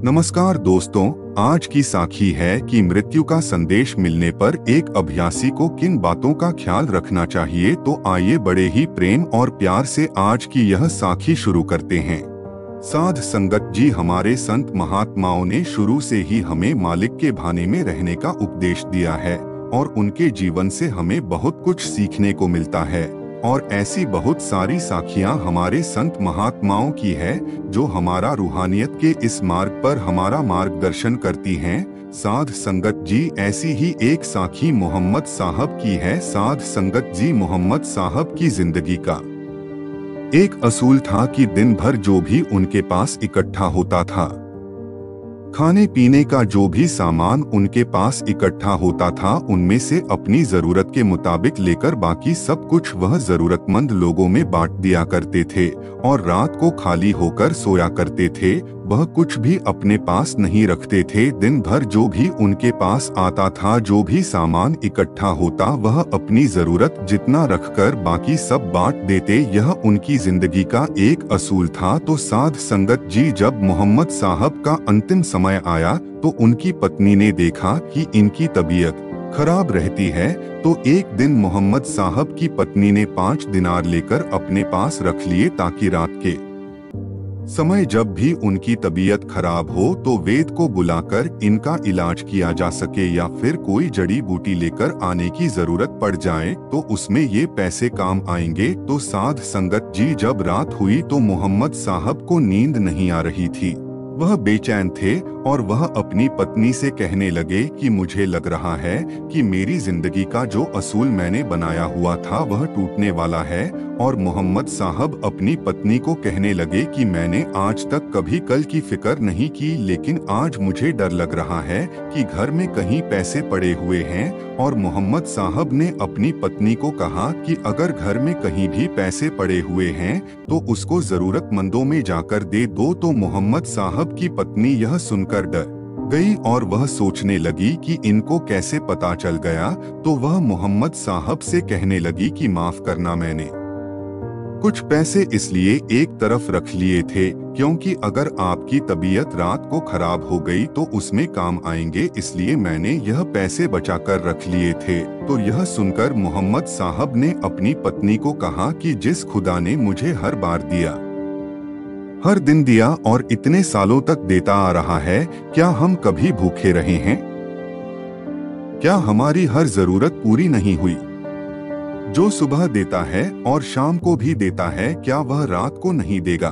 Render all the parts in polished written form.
नमस्कार दोस्तों, आज की साखी है कि मृत्यु का संदेश मिलने पर एक अभ्यासी को किन बातों का ख्याल रखना चाहिए। तो आइए बड़े ही प्रेम और प्यार से आज की यह साखी शुरू करते हैं। साध संगत जी, हमारे संत महात्माओं ने शुरू से ही हमें मालिक के भाने में रहने का उपदेश दिया है और उनके जीवन से हमें बहुत कुछ सीखने को मिलता है। और ऐसी बहुत सारी साखियां हमारे संत महात्माओं की है जो हमारा रूहानियत के इस मार्ग पर हमारा मार्गदर्शन करती हैं। साध संगत जी, ऐसी ही एक साखी मोहम्मद साहब की है। साध संगत जी, मोहम्मद साहब की जिंदगी का एक असूल था कि दिन भर जो भी उनके पास इकट्ठा होता था, खाने पीने का जो भी सामान उनके पास इकट्ठा होता था, उनमें से अपनी जरूरत के मुताबिक लेकर बाकी सब कुछ वह जरूरतमंद लोगों में बांट दिया करते थे और रात को खाली होकर सोया करते थे। वह कुछ भी अपने पास नहीं रखते थे। दिन भर जो भी उनके पास आता था, जो भी सामान इकट्ठा होता, वह अपनी जरूरत जितना रखकर बाकी सब बांट देते। यह उनकी जिंदगी का एक असूल था। तो साध संगत जी, जब मोहम्मद साहब का अंतिम समय आया तो उनकी पत्नी ने देखा कि इनकी तबीयत खराब रहती है। तो एक दिन मोहम्मद साहब की पत्नी ने 5 दिनार लेकर अपने पास रख लिए ताकि रात के समय जब भी उनकी तबीयत खराब हो तो वैद्य को बुलाकर इनका इलाज किया जा सके, या फिर कोई जड़ी बूटी लेकर आने की जरूरत पड़ जाए तो उसमें ये पैसे काम आएंगे। तो साध संगत जी, जब रात हुई तो मोहम्मद साहब को नींद नहीं आ रही थी। वह बेचैन थे और वह अपनी पत्नी से कहने लगे कि मुझे लग रहा है कि मेरी जिंदगी का जो असूल मैंने बनाया हुआ था वह टूटने वाला है। और मोहम्मद साहब अपनी पत्नी को कहने लगे कि मैंने आज तक कभी कल की फिक्र नहीं की, लेकिन आज मुझे डर लग रहा है कि घर में कहीं पैसे पड़े हुए हैं। और मोहम्मद साहब ने अपनी पत्नी को कहा कि अगर घर में कहीं भी पैसे पड़े हुए हैं तो उसको जरूरतमंदों में जाकर दे दो। तो मोहम्मद साहब की पत्नी यह सुनकर डर गई और वह सोचने लगी कि इनको कैसे पता चल गया। तो वह मोहम्मद साहब से कहने लगी कि माफ करना, मैंने कुछ पैसे इसलिए एक तरफ रख लिए थे क्योंकि अगर आपकी तबीयत रात को खराब हो गई तो उसमें काम आएंगे, इसलिए मैंने यह पैसे बचाकर रख लिए थे। तो यह सुनकर मोहम्मद साहब ने अपनी पत्नी को कहा कि जिस खुदा ने मुझे हर बार दिया, हर दिन दिया और इतने सालों तक देता आ रहा है, क्या हम कभी भूखे रहे हैं? क्या हमारी हर जरूरत पूरी नहीं हुई? जो सुबह देता है और शाम को भी देता है, क्या वह रात को नहीं देगा?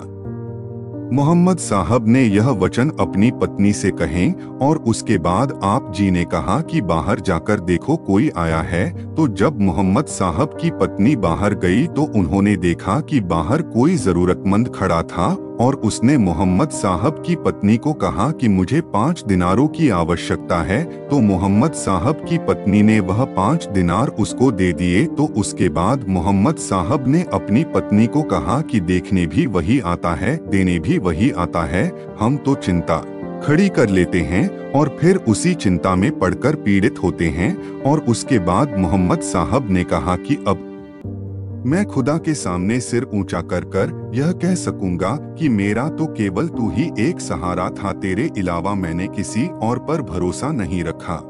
मोहम्मद साहब ने यह वचन अपनी पत्नी से कहें और उसके बाद आप जी ने कहा कि बाहर जाकर देखो कोई आया है। तो जब मोहम्मद साहब की पत्नी बाहर गई तो उन्होंने देखा कि बाहर कोई जरूरतमंद खड़ा था और उसने मोहम्मद साहब की पत्नी को कहा कि मुझे 5 दिनारों की आवश्यकता है। तो मोहम्मद साहब की पत्नी ने वह 5 दिनार उसको दे दिए। तो उसके बाद मोहम्मद साहब ने अपनी पत्नी को कहा कि देखने भी वही आता है, देने भी वही आता है। हम तो चिंता खड़ी कर लेते हैं और फिर उसी चिंता में पड़कर पीड़ित होते हैं। और उसके बाद मोहम्मद साहब ने कहा कि अब मैं खुदा के सामने सिर ऊंचा कर कर यह कह सकूंगा कि मेरा तो केवल तू ही एक सहारा था, तेरे अलावा मैंने किसी और पर भरोसा नहीं रखा।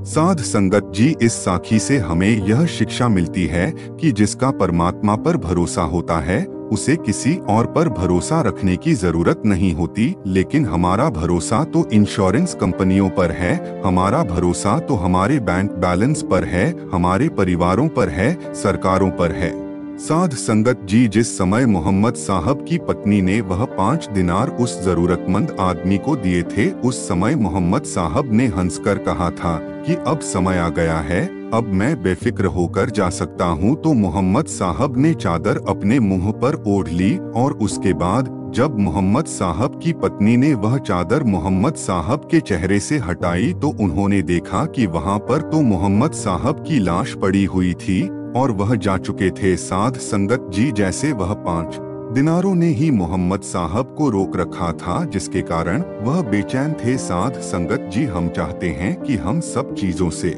साध संगत जी, इस साखी से हमें यह शिक्षा मिलती है कि जिसका परमात्मा पर भरोसा होता है उसे किसी और पर भरोसा रखने की जरूरत नहीं होती। लेकिन हमारा भरोसा तो इंश्योरेंस कंपनियों पर है, हमारा भरोसा तो हमारे बैंक बैलेंस पर है, हमारे परिवारों पर है, सरकारों पर है। साध संगत जी, जिस समय मोहम्मद साहब की पत्नी ने वह 5 दिनार उस जरूरतमंद आदमी को दिए थे, उस समय मोहम्मद साहब ने हंसकर कहा था कि अब समय आ गया है, अब मैं बेफिक्र होकर जा सकता हूँ। तो मोहम्मद साहब ने चादर अपने मुंह पर ओढ़ ली और उसके बाद जब मोहम्मद साहब की पत्नी ने वह चादर मोहम्मद साहब के चेहरे से हटाई तो उन्होंने देखा कि वहाँ पर तो मोहम्मद साहब की लाश पड़ी हुई थी और वह जा चुके थे। साध संगत जी, जैसे वह 5 दिनारों ने ही मोहम्मद साहब को रोक रखा था, जिसके कारण वह बेचैन थे। साध संगत जी, हम चाहते हैं कि हम सब चीजों से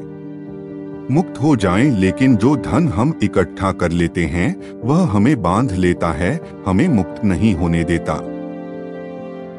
मुक्त हो जाएं, लेकिन जो धन हम इकट्ठा कर लेते हैं वह हमें बांध लेता है, हमें मुक्त नहीं होने देता।